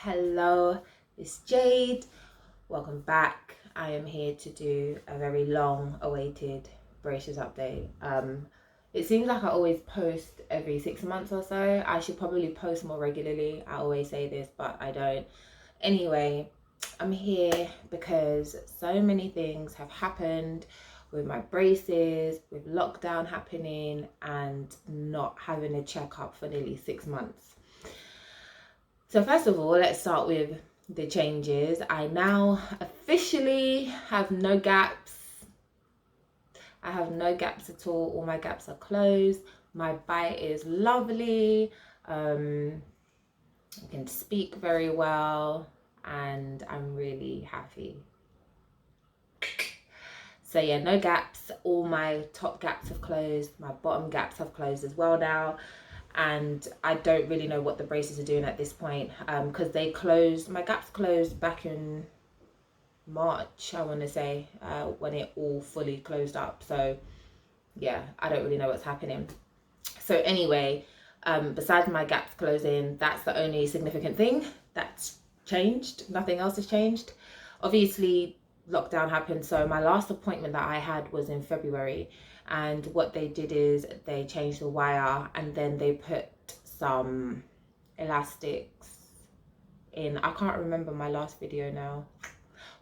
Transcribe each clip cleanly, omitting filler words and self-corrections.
Hello, it's Jade. Welcome back. I am here to do a very long awaited braces update. It seems like I always post every 6 months or so. I should probably post more regularly. I always say this, but I don't. Anyway, I'm here because so many things have happened with my braces, with lockdown happening, and not having a checkup for nearly 6 months. So first of all, let's start with the changes. I now officially have no gaps. I have no gaps at all my gaps are closed. My bite is lovely. I can speak very well and I'm really happy. So yeah, no gaps. All my top gaps have closed. My bottom gaps have closed as well now. And I don't really know what the braces are doing at this point, because my gaps closed back in March, I want to say, when it all fully closed up. So yeah, I don't really know what's happening. So anyway, besides my gaps closing, that's the only significant thing that's changed. Nothing else has changed. Obviously, lockdown happened, so my last appointment that I had was in February, and what they did is they changed the wire and then they put some elastics in. I can't remember my last video now,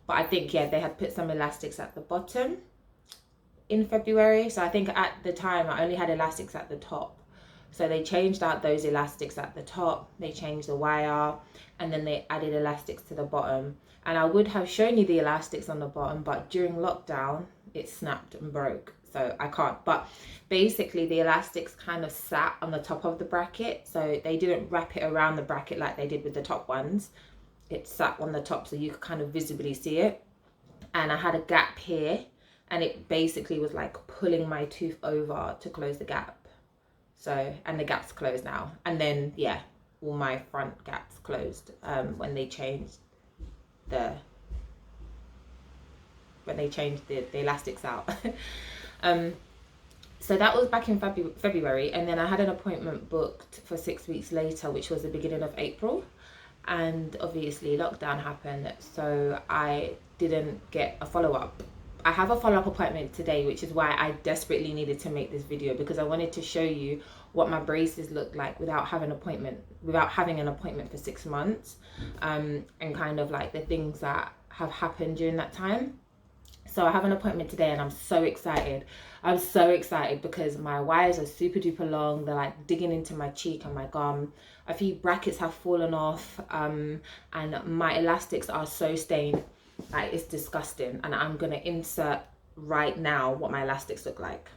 but I think, yeah, they had put some elastics at the bottom in February. So I think at the time I only had elastics at the top. So they changed out those elastics at the top, they changed the wire, and then they added elastics to the bottom. And I would have shown you the elastics on the bottom, but during lockdown, it snapped and broke. So I can't. But basically, the elastics kind of sat on the top of the bracket. So they didn't wrap it around the bracket like they did with the top ones. It sat on the top so you could kind of visibly see it. And I had a gap here, and it basically was like pulling my tooth over to close the gap. So, and the gaps closed now. And then, yeah, all my front gaps closed when they changed the elastics out. So that was back in February, and then I had an appointment booked for 6 weeks later, which was the beginning of April. And obviously lockdown happened, so I didn't get a follow-up. I have a follow-up appointment today, which is why I desperately needed to make this video, because I wanted to show you what my braces look like without having an appointment for 6 months, and kind of like the things that have happened during that time. So I have an appointment today and I'm so excited. I'm so excited because my wires are super duper long. They're like digging into my cheek and my gum. A few brackets have fallen off, and my elastics are so stained. Like, it's disgusting. And I'm gonna insert right now what my elastics look like.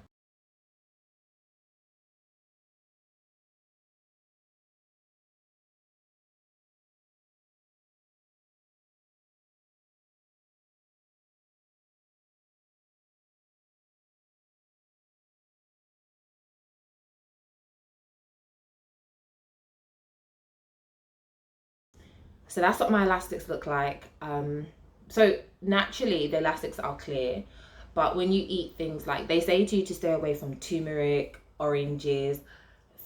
So that's what my elastics look like. So naturally the elastics are clear, but when you eat things, like they say to you to stay away from turmeric, oranges,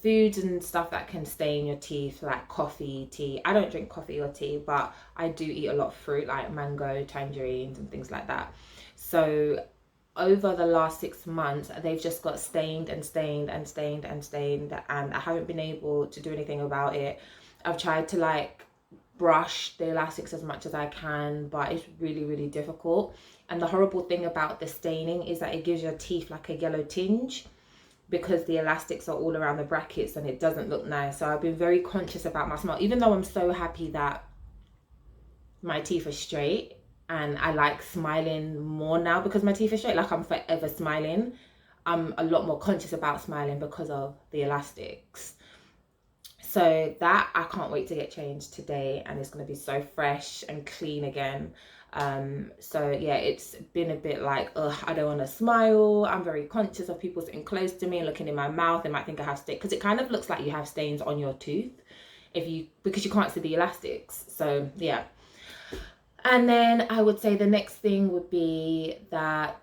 foods and stuff that can stain your teeth, like coffee, tea. I don't drink coffee or tea, but I do eat a lot of fruit like mango, tangerines and things like that. So over the last 6 months, they've just got stained and stained and stained and stained, and I haven't been able to do anything about it. I've tried to like brush the elastics as much as I can, but it's really, really difficult. And the horrible thing about the staining is that it gives your teeth like a yellow tinge, because the elastics are all around the brackets and it doesn't look nice. So I've been very conscious about my smile, even though I'm so happy that my teeth are straight and I like smiling more now because my teeth are straight. Like, I'm forever smiling. I'm a lot more conscious about smiling because of the elastics. So that, I can't wait to get changed today, and it's going to be so fresh and clean again. So yeah, it's been a bit like, I don't want to smile. I'm very conscious of people sitting close to me and looking in my mouth. They might think I have stains, because it kind of looks like you have stains on your tooth because you can't see the elastics. So yeah. And then I would say the next thing would be that,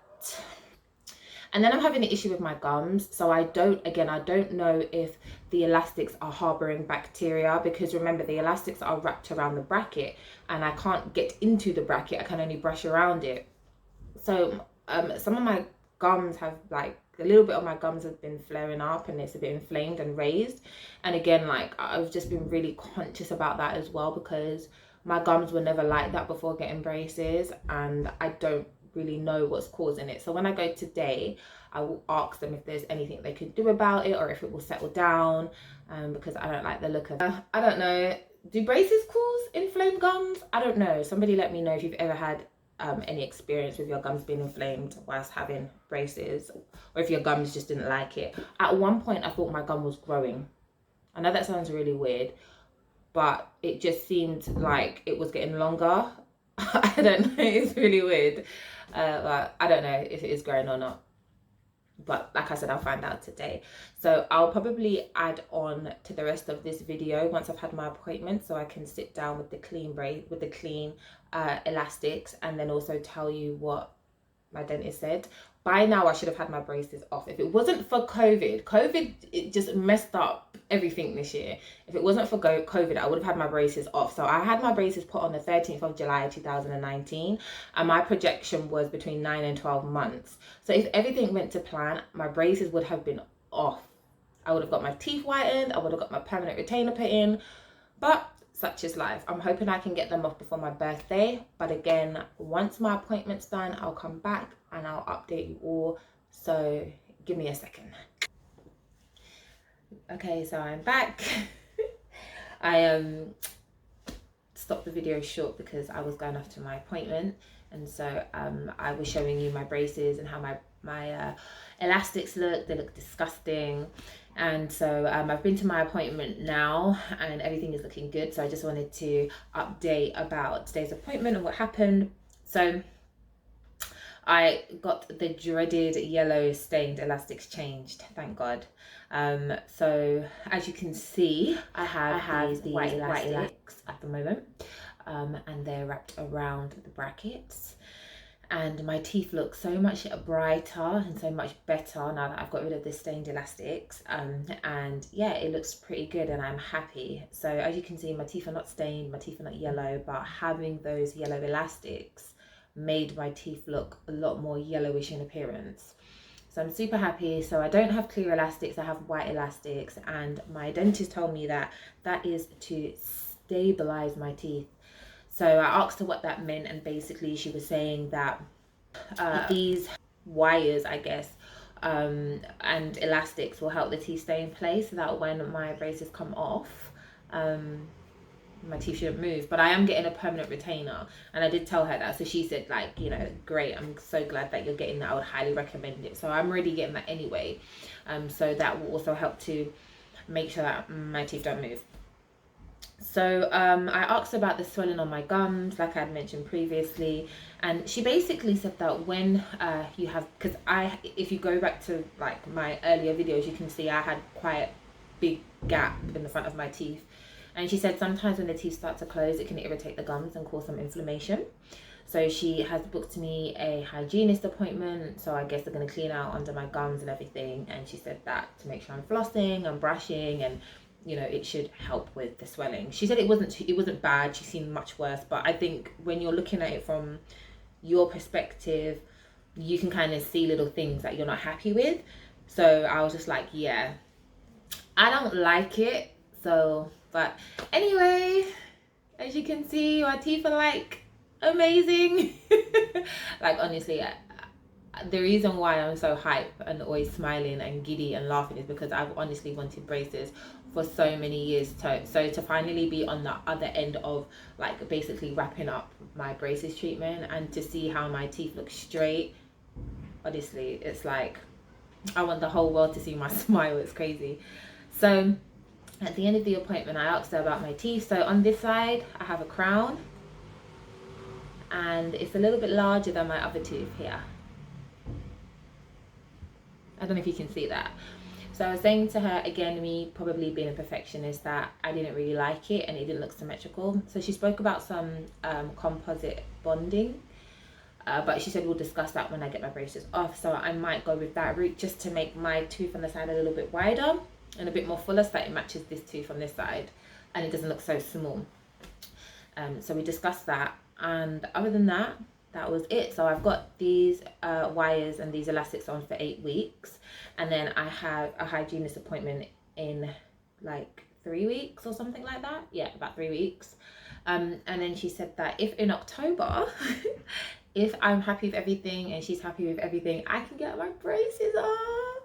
And then I'm having an issue with my gums. So I don't know if the elastics are harboring bacteria, because remember, the elastics are wrapped around the bracket and I can't get into the bracket. I can only brush around it. So some of my gums have, like, a little bit of my gums have been flaring up and it's a bit inflamed and raised. And again, like, I've just been really conscious about that as well, because my gums were never like that before getting braces, and I don't really know what's causing it. So when I go today, I will ask them if there's anything they could do about it, or if it will settle down, because I don't like the look of I don't know, do braces cause inflamed gums? I don't know. Somebody let me know if you've ever had any experience with your gums being inflamed whilst having braces, or if your gums just didn't like it. At one point I thought my gum was growing. I know that sounds really weird, but it just seemed like it was getting longer. I don't know, it's really weird. But I don't know if it is growing or not, but like I said, I'll find out today. So I'll probably add on to the rest of this video once I've had my appointment, so I can sit down with the clean elastics, and then also tell you what my dentist said. By now I should have had my braces off. If it wasn't for COVID, it just messed up everything this year. If it wasn't for COVID, I would have had my braces off. So I had my braces put on the 13th of July 2019, and my projection was between 9 and 12 months. So if everything went to plan, my braces would have been off. I would have got my teeth whitened, I would have got my permanent retainer put in, but such is life. I'm hoping I can get them off before my birthday. But again, once my appointment's done, I'll come back and I'll update you all. So give me a second. Okay, so I'm back. I stopped the video short because I was going off to my appointment, and so I was showing you my braces and how my elastics look. They look disgusting. And so I've been to my appointment now and everything is looking good. So I just wanted to update about today's appointment and what happened. So I got the dreaded yellow stained elastics changed, thank God. So as you can see, I have these white elastics at the moment, and they're wrapped around the brackets. And my teeth look so much brighter and so much better now that I've got rid of the stained elastics. And yeah, it looks pretty good and I'm happy. So as you can see, my teeth are not stained, my teeth are not yellow, but having those yellow elastics made my teeth look a lot more yellowish in appearance. So I'm super happy. So I don't have clear elastics, I have white elastics, and my dentist told me that that is to stabilize my teeth. So I asked her what that meant, and basically she was saying that these wires, I guess, and elastics will help the teeth stay in place, so that when my braces come off, my teeth shouldn't move. But I am getting a permanent retainer, and I did tell her that. So she said, like, you know, great, I'm so glad that you're getting that. I would highly recommend it. So I'm already getting that anyway. So that will also help to make sure that my teeth don't move. So I asked about the swelling on my gums, like I had mentioned previously, and she basically said that when you have, because if you go back to like my earlier videos, you can see I had quite a big gap in the front of my teeth, and she said sometimes when the teeth start to close, it can irritate the gums and cause some inflammation. So she has booked me a hygienist appointment, so I guess they're going to clean out under my gums and everything, and she said that to make sure I'm flossing and brushing, and you know, it should help with the swelling. She said it wasn't bad, she seen much worse, but I think when you're looking at it from your perspective, you can kind of see little things that you're not happy with. So I was just like, yeah, I don't like it. So, but anyway, as you can see, my teeth are like amazing. Like honestly, the reason why I'm so hype and always smiling and giddy and laughing is because I've honestly wanted braces for so many years. So to finally be on the other end of like basically wrapping up my braces treatment and to see how my teeth look straight, honestly, it's like I want the whole world to see my smile. It's crazy. So at the end of the appointment, I asked her about my teeth. So on this side, I have a crown, and it's a little bit larger than my other tooth here. I don't know if you can see that. So I was saying to her, again, me probably being a perfectionist, that I didn't really like it and it didn't look symmetrical. So she spoke about some composite bonding. but she said we'll discuss that when I get my braces off. So I might go with that route, just to make my tooth on the side a little bit wider and a bit more fuller, so that it matches this tooth on this side and it doesn't look so small. So we discussed that, and other than that, that was it. So I've got these wires and these elastics on for 8 weeks, and then I have a hygienist appointment in like 3 weeks or something like that. Yeah, about 3 weeks. And then she said that if in October if I'm happy with everything and she's happy with everything, I can get my braces off.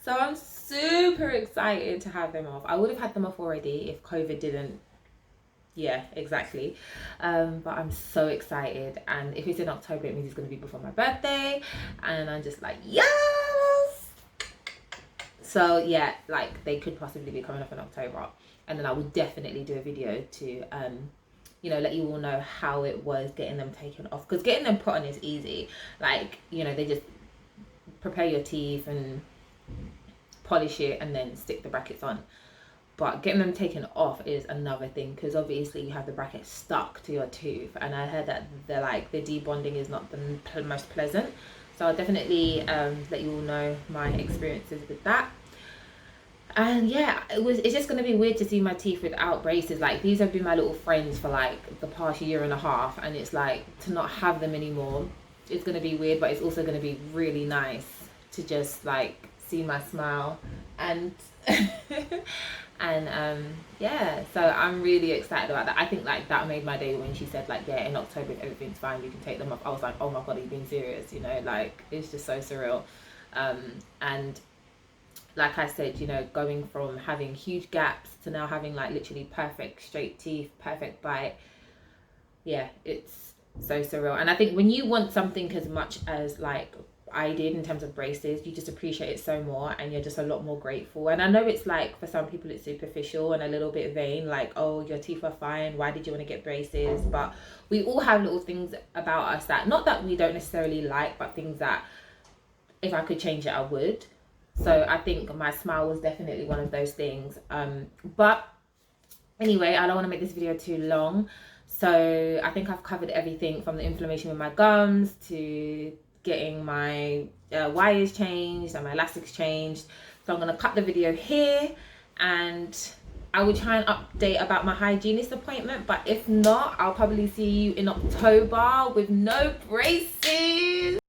So I'm super excited to have them off. I would have had them off already if COVID didn't. Yeah, exactly. But I'm so excited, and if it's in October, it means it's going to be before my birthday, and I'm just like, yes. So yeah, like they could possibly be coming off in October, and then I will definitely do a video to you know, let you all know how it was getting them taken off, because getting them put on is easy. Like, you know, they just prepare your teeth and polish it and then stick the brackets on. But getting them taken off is another thing, because obviously you have the bracket stuck to your tooth, and I heard that the debonding is not the most pleasant. So I'll definitely let you all know my experiences with that. And yeah, it's just gonna be weird to see my teeth without braces. Like, these have been my little friends for like the past year and a half, and it's like, to not have them anymore, it's gonna be weird, but it's also gonna be really nice to just like see my smile and and yeah, so I'm really excited about that. I think like that made my day when she said like, yeah, in October if everything's fine, you can take them off. I was like, oh my god, are you being serious? You know, like, it's just so surreal. And like I said, you know, going from having huge gaps to now having like literally perfect straight teeth, perfect bite, yeah, it's so surreal. And I think when you want something as much as like I did in terms of braces, you just appreciate it so more, and you're just a lot more grateful. And I know it's like, for some people it's superficial and a little bit vain, like, oh, your teeth are fine, why did you want to get braces? But we all have little things about us that, not that we don't necessarily like, but things that if I could change it, I would. So I think my smile was definitely one of those things. But anyway, I don't want to make this video too long. So I think I've covered everything from the inflammation with my gums to getting my wires changed and my elastics changed. So I'm going to cut the video here, and I will try and update about my hygienist appointment. But if not, I'll probably see you in October with no braces.